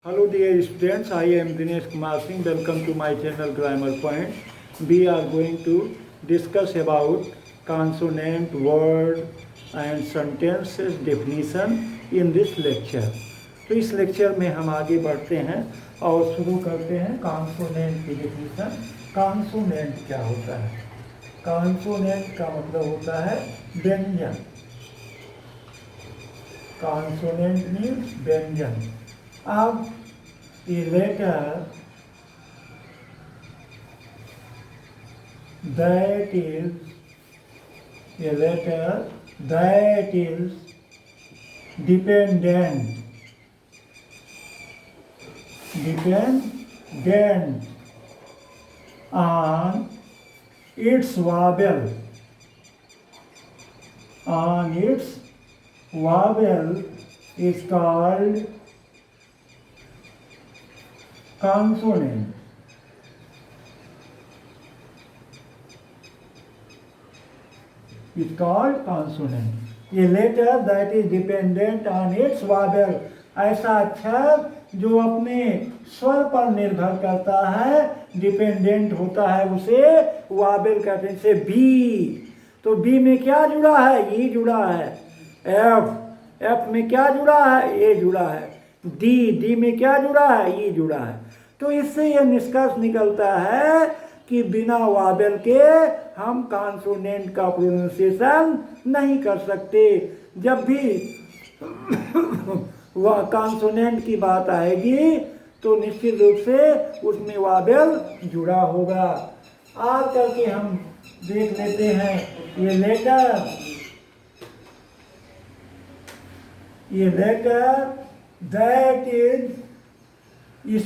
Hello dear students, I am Dinesh Kumar Singh. Welcome to my channel Grammar Point. We are going to discuss about consonant, word and sentences definition in this lecture. तो इस lecture में हम आगे बढ़ते हैं और शुरू करते हैं कॉन्सोनेंट की डेफिनेशन। कॉन्सोनेंट क्या होता है? कॉन्सोनेंट का मतलब होता है व्यंजन। कॉन्सोनेंट मीन्स व्यंजन। अब a letter that is dependent on its vowel is called consonant. It's called consonant. A letter that is dependent on its vowel, ऐसा अक्षर जो अपने स्वर पर निर्भर करता है, डिपेंडेंट होता है, उसे वावेल कहते हैं। जैसे बी, तो बी में क्या जुड़ा है? ई जुड़ा है। एफ में क्या जुड़ा है? ए जुड़ा है। डी में क्या जुड़ा है? ई जुड़ा है। तो इससे यह निष्कर्ष निकलता है कि बिना वावेल के हम कॉन्सोनेंट का प्रोनाउंसिएशन नहीं कर सकते। जब भी वह कॉन्सोनेंट की बात आएगी तो निश्चित रूप से उसमें वावेल जुड़ा होगा। आज करके हम देख लेते हैं ये letter that is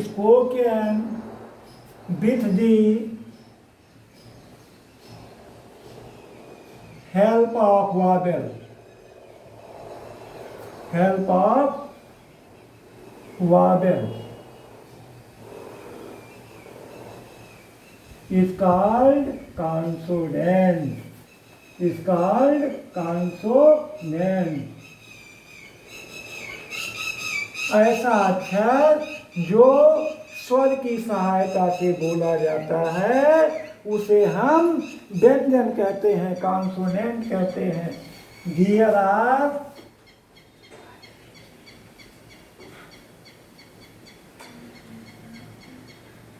spoken with the help of vowel is called consonant. ऐसा अक्षर जो स्वर की सहायता से बोला जाता है उसे हम व्यंजन कहते हैं, कॉन्सोनेंट कहते हैं। There are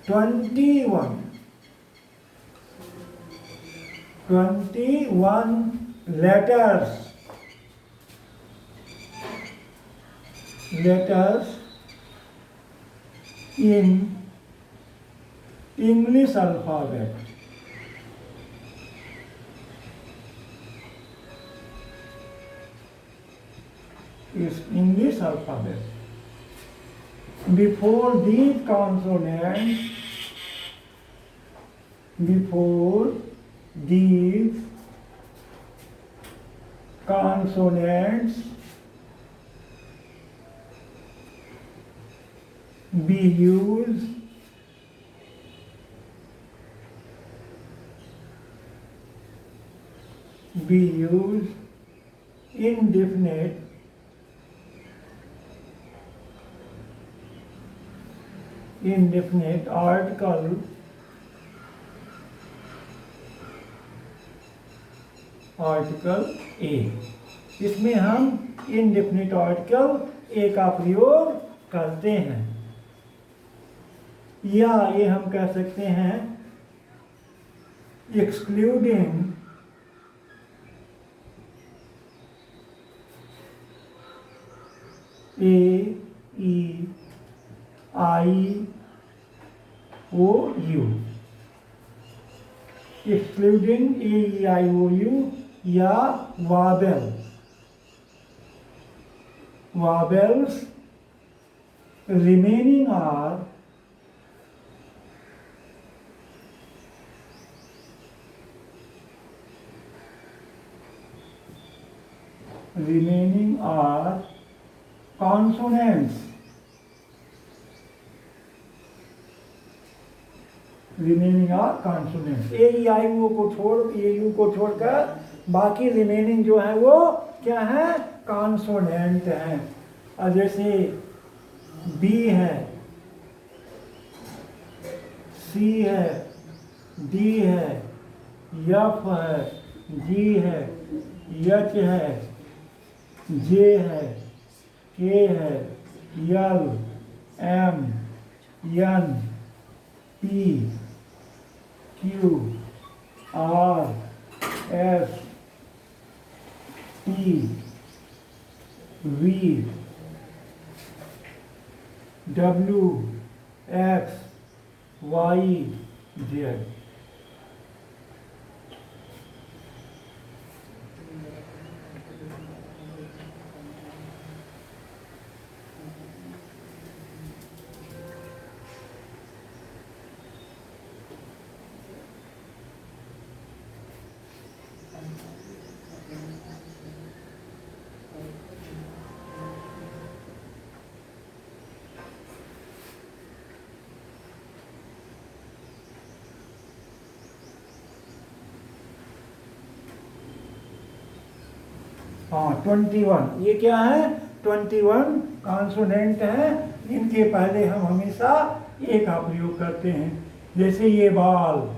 21 letters in English alphabet. Is English alphabet. Before these consonants, we use indefinite article a. इसमें हम इनडेफिनिट आर्टिकल ए का प्रयोग करते हैं, या ये हम कह सकते हैं excluding A, E, I, O, U. Excluding A, E, I, O, U या vowels remaining are consonants। Remaining are consonant. A, E, I, O को छोड़कर बाकी रिमेनिंग जो है वो क्या है, कॉन्सोनेंट हैं। और जैसे बी है, सी है, डी है, एफ है, जी है, एच है, जे है, के है, L, M, N, P, Q, R, S, T, V, W, X, Y, Z. हाँ 21, ये क्या है, 21 कॉन्सोनेंट है। इनके पहले हम हमेशा ए का प्रयोग करते हैं। जैसे ये बाल,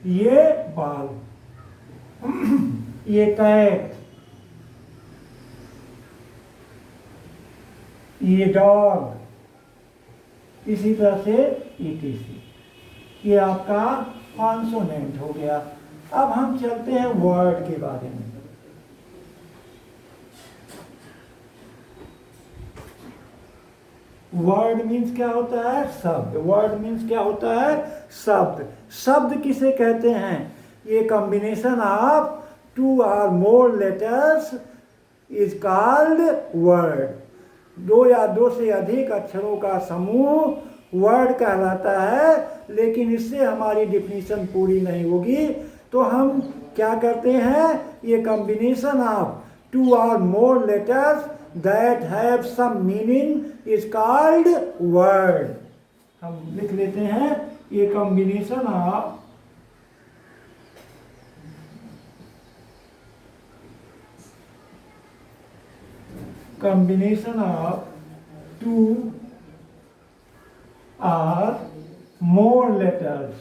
ये बाल, ये कैट, ये डॉग, इसी तरह से ETC। ये आपका कॉन्सोनेंट हो गया। अब हम चलते हैं वर्ड के बारे में। वर्ड मीन्स क्या होता है, शब्द। वर्ड मीन्स क्या होता है, शब्द। शब्द किसे कहते हैं, ये combination of 2 or more letters is called word. 2 या 2 से अधिक अक्षरों का समूह वर्ड कहलाता है। लेकिन इससे हमारी डिफिनीशन पूरी नहीं होगी, तो हम क्या करते हैं, ये combination of 2 or more letters that have some meaning is called word। हम लिख लेते हैं, ये combination of combination of 2 or more letters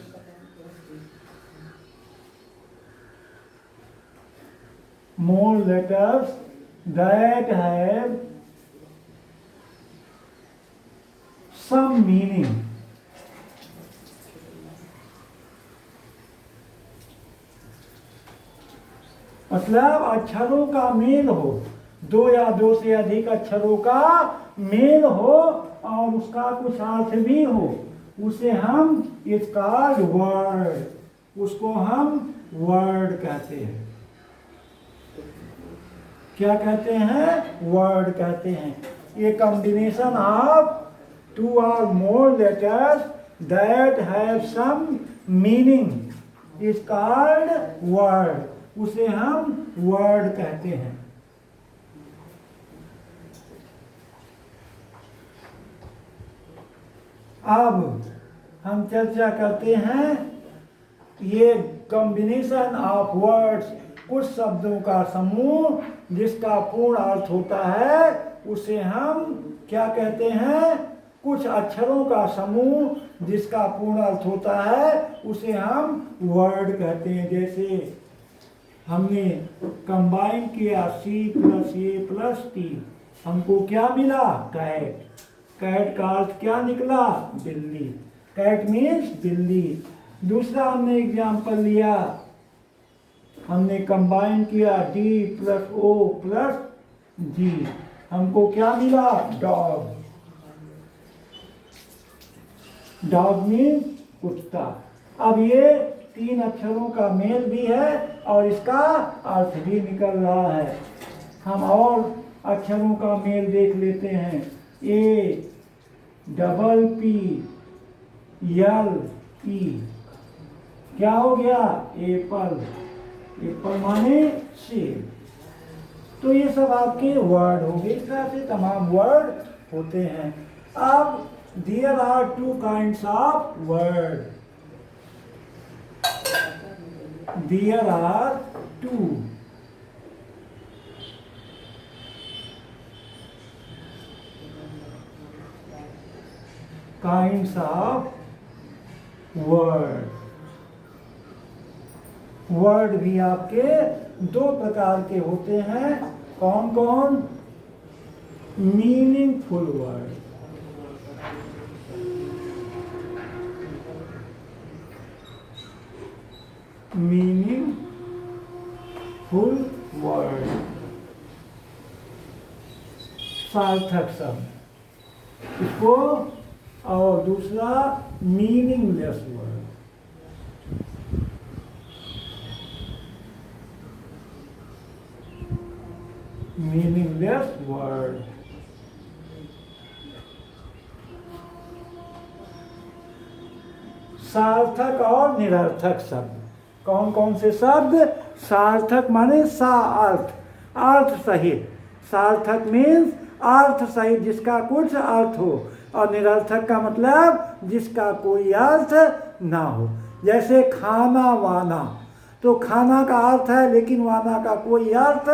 that have some meaning मतलब अक्षरों का मेल हो, 2 या 2 से अधिक अक्षरों का मेल हो और उसका कुछ अर्थ भी हो, उसे हम इट्स कॉल्ड वर्ड, उसको हम वर्ड कहते हैं। क्या कहते हैं, वर्ड कहते हैं। ये combination of 2 or more letters that have some meaning is called word, उसे हम वर्ड कहते हैं। अब हम चर्चा करते हैं, ये कॉम्बिनेशन ऑफ वर्ड्स, कुछ शब्दों का समूह जिसका पूर्ण अर्थ होता है, उसे हम क्या कहते हैं, कुछ अक्षरों का समूह जिसका पूर्ण अर्थ होता है, उसे हम वर्ड कहते हैं। जैसे हमने कंबाइन किया C + A + T, हमको क्या मिला, कैट। कैट का अर्थ क्या निकला, बिल्ली। कैट मीन्स बिल्ली। दूसरा हमने एग्जाम्पल लिया, हमने कंबाइन किया D + O + G, हमको क्या मिला, डॉग। डॉग मीन्स कुत्ता। अब ये 3 अक्षरों का मेल भी है और इसका अर्थ भी निकल रहा है। हम और अक्षरों का मेल देख लेते हैं। APP LE, क्या हो गया, एप्पल। एप्पल माने सेब। तो ये सब आपके वर्ड हो गए। इस तरह से तमाम वर्ड होते हैं। अब there are 2 kinds of word। There are 2 kinds of word. Word भी आपके दो प्रकार के होते हैं। कौन कौन? मीनिंगफुल वर्ड, मीनिंगफुल वर्ड, सार्थक शब्द इसको, और दूसरा मीनिंगलेस वर्ड। Meaningless word. सार्थक और निरर्थक शब्द। कौन कौन से शब्द? सार्थक माने सा अर्थ, अर्थ सहित। सार्थक मीन्स अर्थ सहित, जिसका कुछ अर्थ हो। और निरर्थक का मतलब जिसका कोई अर्थ ना हो। जैसे खाना वाना, तो खाना का अर्थ है लेकिन वाना का कोई अर्थ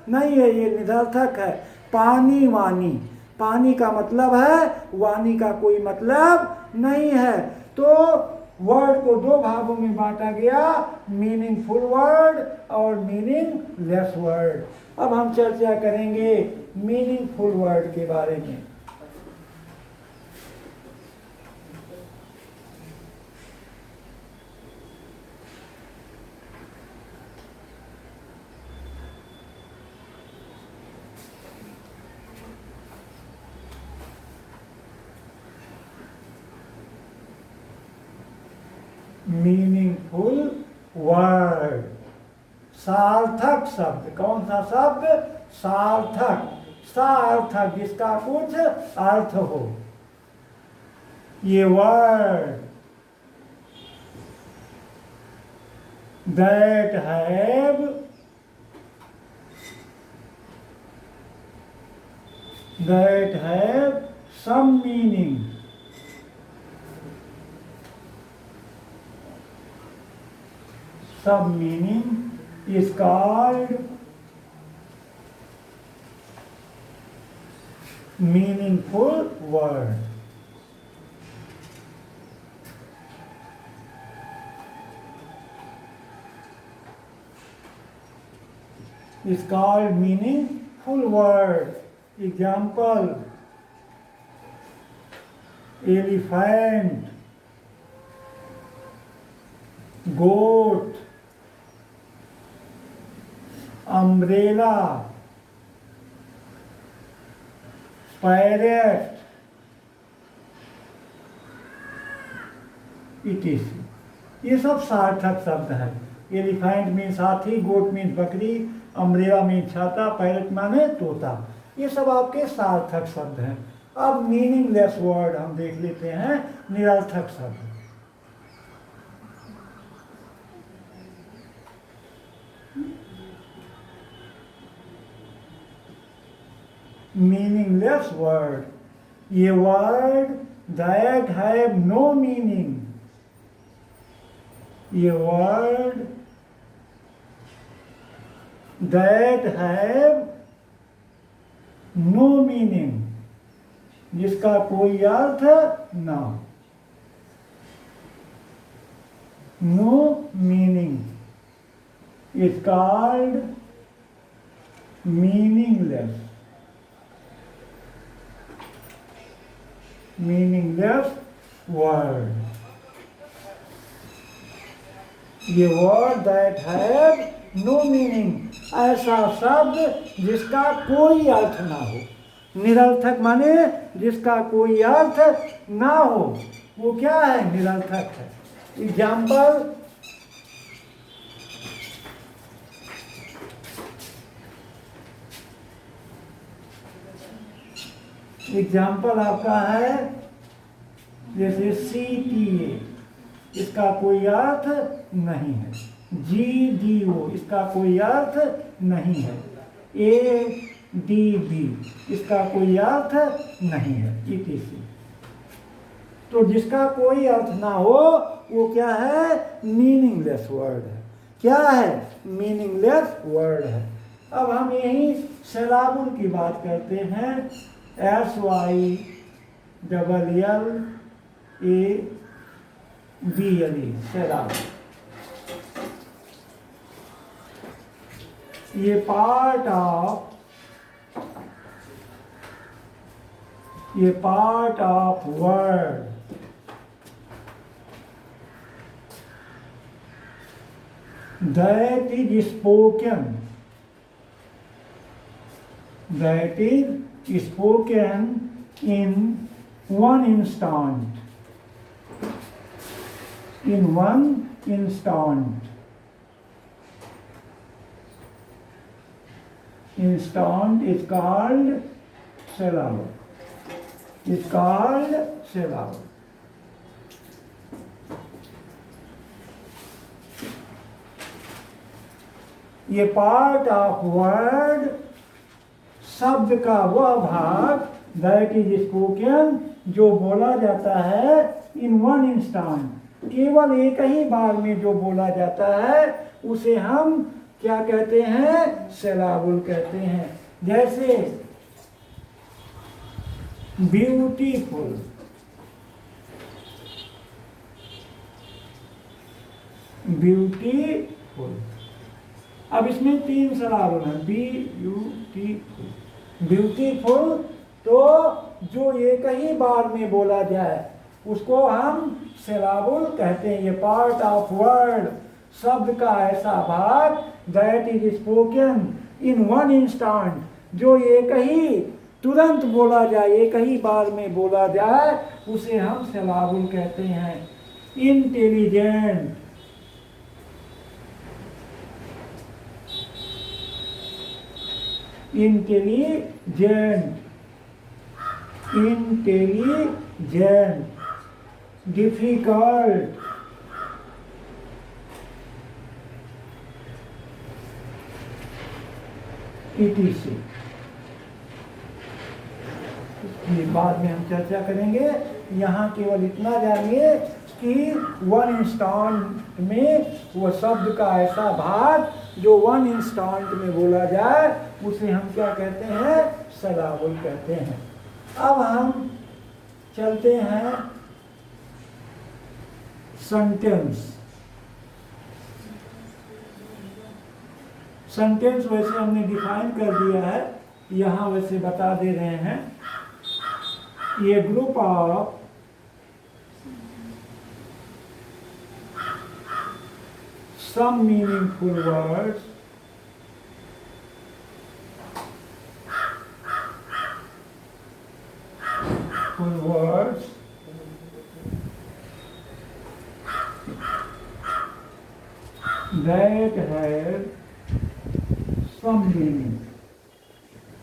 नहीं है, ये निरर्थक है। पानी वानी, पानी का मतलब है, वानी का कोई मतलब नहीं है। तो वर्ड को दो भागों में बांटा गया, मीनिंगफुल वर्ड और मीनिंगलेस वर्ड। अब हम चर्चा करेंगे मीनिंगफुल वर्ड के बारे में। मीनिंगफुल वर्ड, सार्थक शब्द। कौन सा शब्द? सार्थक, सार्थक, जिसका कुछ अर्थ हो। ये word that have some meaning, some meaning is called meaningful word. Is called meaningful word. Example: elephant, goat, umbrella, parrot, etc. ये सब सार्थक शब्द हैं। एलिफेंट मीन्स हाथी, गोट मीन्स बकरी, अम्ब्रेला मीन्स छाता, पैरट माने तोता। ये सब आपके सार्थक शब्द हैं। अब मीनिंगलेस वर्ड हम देख लेते हैं, निरर्थक शब्द। मीनिंगलेस वर्ड, ये word that have no meaning, ये word that have no meaning, जिसका कोई अर्थ ना हो। No meaning is called meaningless, meaningless word. ये word that have no meaning, ऐसा शब्द जिसका कोई अर्थ ना हो। निरर्थक माने जिसका कोई अर्थ ना हो, वो क्या है? निरर्थक है। एग्जाम्पल: एग्जाम्पल आपका है जैसे CTA, इसका कोई अर्थ नहीं है। GDO, इसका कोई अर्थ नहीं है। ADB, इसका कोई अर्थ नहीं है। ETC, तो जिसका कोई अर्थ ना हो वो क्या है? मीनिंगलेस वर्ड है। क्या है? मीनिंगलेस वर्ड है। अब हम यही सिलाबुल की बात करते हैं। SYLLABLE A-B-L-E, syllable. A part of word that is spoken in one instant. Instant is called syllable. ये पार्ट ऑफ वर्ड, शब्द का वह भाग, दैट इज स्पोकन, जो बोला जाता है इन वन इंस्टेंट, केवल एक ही बार में जो बोला जाता है उसे हम क्या कहते हैं? सिलाबुल कहते हैं। जैसे ब्यूटीफुल, अब इसमें 3 सिलाबुल हैं, ब्यूटीफुल। तो जो एक ही बार में बोला जाए उसको हम सिलाबुल कहते हैं। ये पार्ट ऑफ वर्ड, शब्द का ऐसा भाग, that is spoken in one instant, जो एक ही तुरंत बोला जाए, एक ही बार में बोला जाए, उसे हम सिलाबुल कहते हैं। Intelligent, difficult, etc। ये बाद में हम चर्चा करेंगे। यहाँ केवल इतना जानिए कि वन इंस्टेंट में वो शब्द का ऐसा भाग जो वन इंस्टेंट में बोला जाए उसे हम क्या कहते हैं? सिलाबुल कहते हैं। अब हम चलते हैं सेंटेंस। सेंटेंस वैसे हमने डिफाइन कर दिया है, यहाँ वैसे बता दे रहे हैं। ये group of some meaningful words that have some meaning,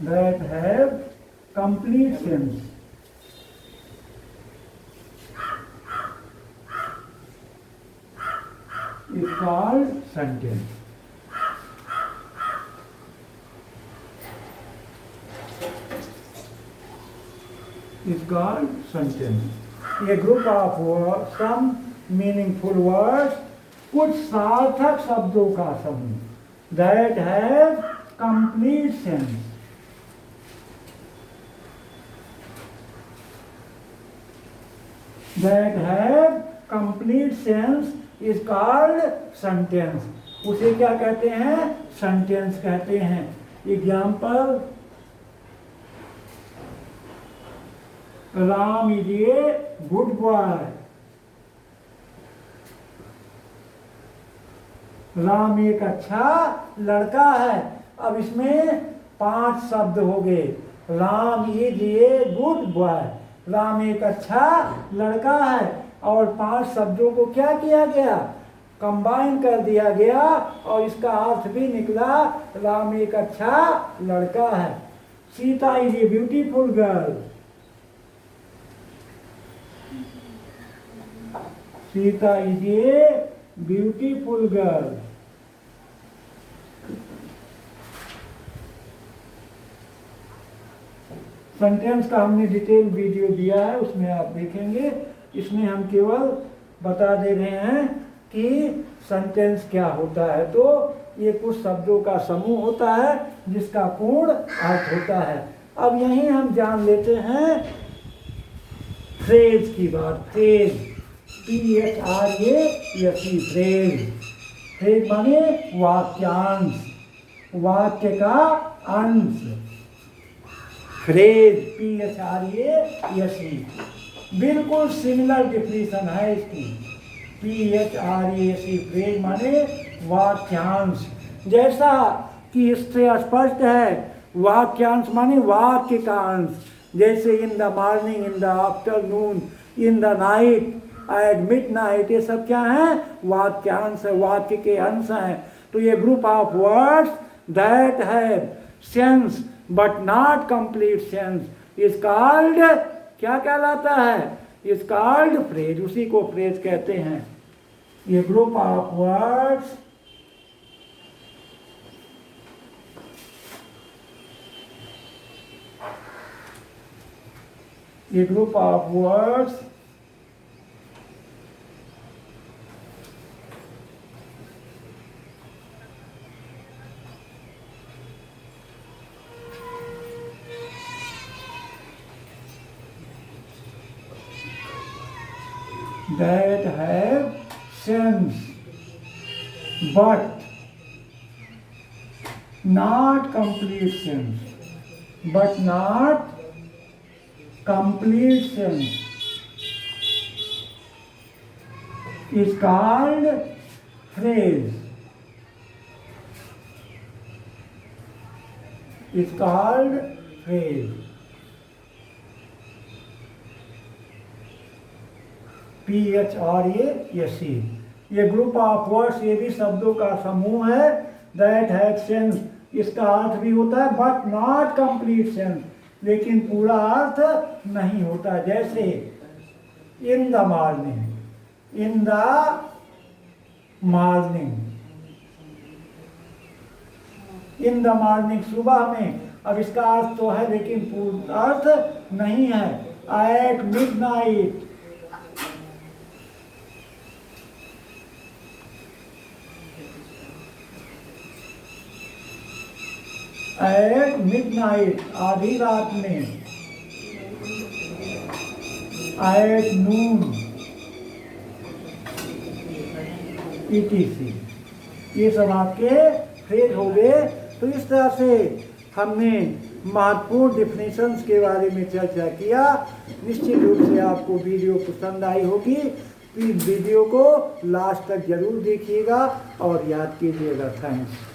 that have complete sense, is called sentence. Is called sentence. A group of words, some meaningful words, कुछ सार्थक शब्दों का समूह, that have complete sense. That have complete sense is called sentence. उसे क्या कहते हैं? Sentence कहते हैं। Example, Ram is a good boy. Ram एक अच्छा लड़का है। अब इसमें 5 शब्द हो गए। Ram is a good boy, Ram एक अच्छा लड़का है, और 5 शब्दों को क्या किया गया? कंबाइन कर दिया गया, और इसका अर्थ भी निकला, राम एक अच्छा लड़का है। Sita is a beautiful girl, Sita is a beautiful girl. Sentence का हमने डिटेल वीडियो दिया है, उसमें आप देखेंगे। इसमें हम केवल बता दे रहे हैं कि सेंटेंस क्या होता है। तो ये कुछ शब्दों का समूह होता है जिसका पूर्ण अर्थ होता है। अब यहीं हम जान लेते हैं फ्रेज की बात, फ्रेज, PHRASE, फ्रेज। फ्रेज माने वाक्यांश, वाक्य का अंश। फ्रेज, PHRASE, बिल्कुल सिमिलर डिफिनीशन है इसकी। PHRASE, फ्रेज माने वाक्यांश। जैसा कि इससे स्पष्ट है, वाक्यांश माने वाक्य का अंश। जैसे in the morning, in the afternoon, in the night, at midnight, ये सब क्या है? वाक्यांश है, वाक्य के अंश हैं। तो ये group of words that have sense but not complete sense is called, क्या कहलाता है? इज कॉल्ड फ्रेज, उसी को फ्रेज कहते हैं। ये group of words a group of words that have sense but not complete sense, but not complete sense is called phrase, is called phrase। PHRASE, ये group of words, ये भी शब्दों का समूह है। दैट हैव सेंस, इसका अर्थ भी होता है बट नॉट कंप्लीट सेंस, लेकिन पूरा अर्थ नहीं होता। जैसे in the morning, in the morning, in the morning, सुबह में। अब इसका अर्थ तो है लेकिन पूर्ण अर्थ नहीं है। एट मिडनाइट, एट मिडनाइट, आधी रात में। एट नून, ETC, ये सब आपके फ्रेज हो गए। तो इस तरह से हमने महत्वपूर्ण डिफिनेशंस के बारे में चर्चा किया। निश्चित रूप से आपको वीडियो पसंद आई होगी। इस वीडियो को लास्ट तक जरूर देखिएगा और याद कीजिएगा। थैंक्स।